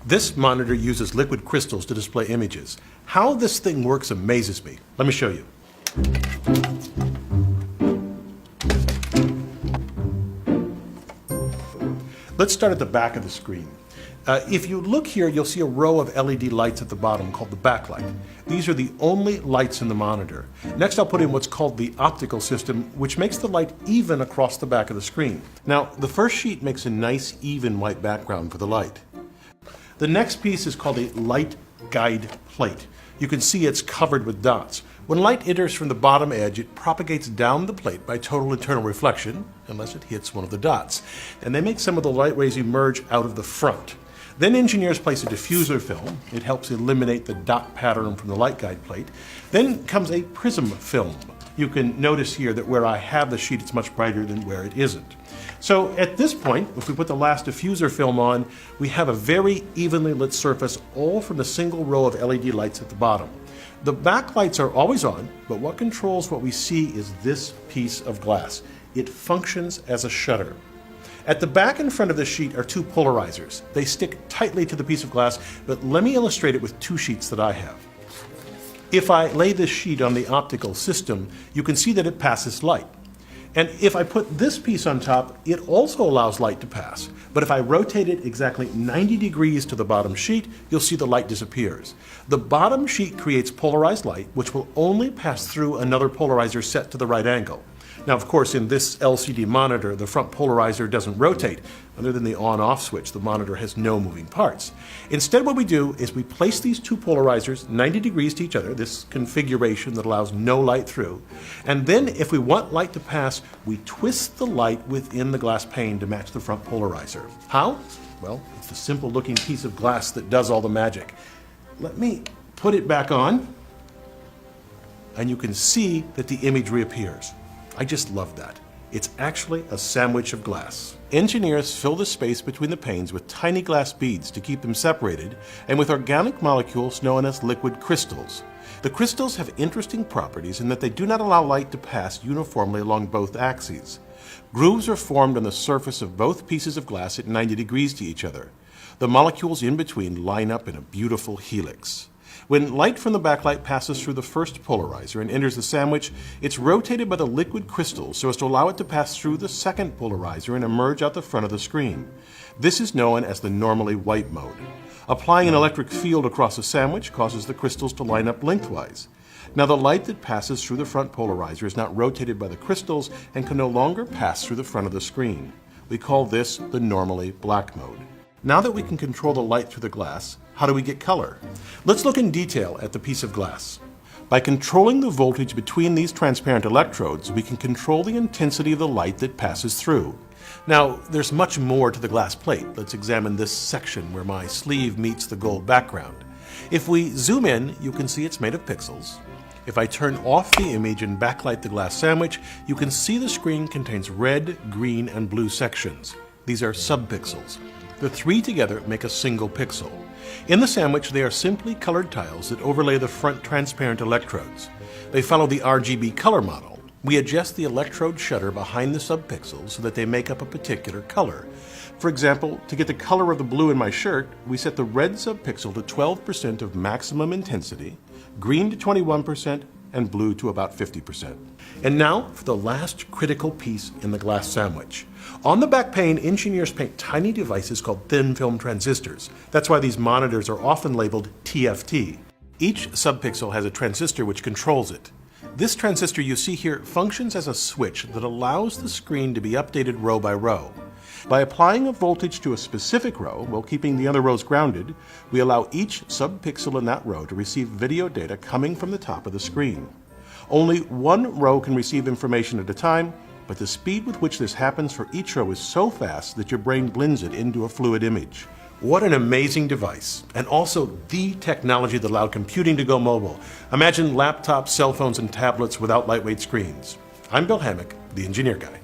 This monitor uses liquid crystals to display images. How this thing works amazes me. Let me show you. Let's start at the back of the screen. If you look here, you'll see a row of LED lights at the bottom called the backlight. These are the only lights in the monitor. Next, I'll put in what's called the optical system, which makes the light even across the back of the screen. Now, the first sheet makes a nice, even white background for the light. The next piece is called a light guide plate. You can see it's covered with dots. When light enters from the bottom edge, it propagates down the plate by total internal reflection, unless it hits one of the dots. And they make some of the light rays emerge out of the front. Then engineers place a diffuser film. It helps eliminate the dot pattern from the light guide plate. Then comes a prism film. You can notice here that where I have the sheet, it's much brighter than where it isn't. So at this point, if we put the last diffuser film on, we have a very evenly lit surface, all from the single row of LED lights at the bottom. The backlights are always on, but what controls what we see is this piece of glass. It functions as a shutter. At the back and front of the sheet are two polarizers. They stick tightly to the piece of glass, but let me illustrate it with two sheets that I have. If I lay this sheet on the optical system, you can see that it passes light. And if I put this piece on top, it also allows light to pass. But if I rotate it exactly 90 degrees to the bottom sheet, you'll see the light disappears. The bottom sheet creates polarized light, which will only pass through another polarizer set to the right angle. Now, of course, in this LCD monitor, the front polarizer doesn't rotate. Other than the on-off switch, the monitor has no moving parts. Instead, what we do is we place these two polarizers 90 degrees to each other, this configuration that allows no light through. And then, if we want light to pass, we twist the light within the glass pane to match the front polarizer. How? Well, it's the simple-looking piece of glass that does all the magic. Let me put it back on, and you can see that the image reappears. I just love that. It's actually a sandwich of glass. Engineers fill the space between the panes with tiny glass beads to keep them separated, and with organic molecules known as liquid crystals. The crystals have interesting properties in that they do not allow light to pass uniformly along both axes. Grooves are formed on the surface of both pieces of glass at 90 degrees to each other. The molecules in between line up in a beautiful helix. When light from the backlight passes through the first polarizer and enters the sandwich, it's rotated by the liquid crystals so as to allow it to pass through the second polarizer and emerge out the front of the screen. This is known as the normally white mode. Applying an electric field across the sandwich causes the crystals to line up lengthwise. Now, the light that passes through the front polarizer is not rotated by the crystals and can no longer pass through the front of the screen. We call this the normally black mode. Now that we can control the light through the glass, how do we get color? Let's look in detail at the piece of glass. By controlling the voltage between these transparent electrodes, we can control the intensity of the light that passes through. Now, there's much more to the glass plate. Let's examine this section where my sleeve meets the gold background. If we zoom in, you can see it's made of pixels. If I turn off the image and backlight the glass sandwich, you can see the screen contains red, green, and blue sections. These are subpixels. The three together make a single pixel. In the sandwich, they are simply colored tiles that overlay the front transparent electrodes. They follow the RGB color model. We adjust the electrode shutter behind the subpixels so that they make up a particular color. For example, to get the color of the blue in my shirt, we set the red subpixel to 12% of maximum intensity, green to 21%, and blue to about 50%. And now for the last critical piece in the glass sandwich. On the back pane, engineers paint tiny devices called thin film transistors. That's why these monitors are often labeled TFT. Each subpixel has a transistor which controls it. This transistor you see here functions as a switch that allows the screen to be updated row by row. By applying a voltage to a specific row while keeping the other rows grounded, we allow each subpixel in that row to receive video data coming from the top of the screen. Only one row can receive information at a time, but the speed with which this happens for each row is so fast that your brain blends it into a fluid image. What an amazing device, and also the technology that allowed computing to go mobile. Imagine laptops, cell phones, and tablets without lightweight screens. I'm Bill Hammack, the Engineer Guy.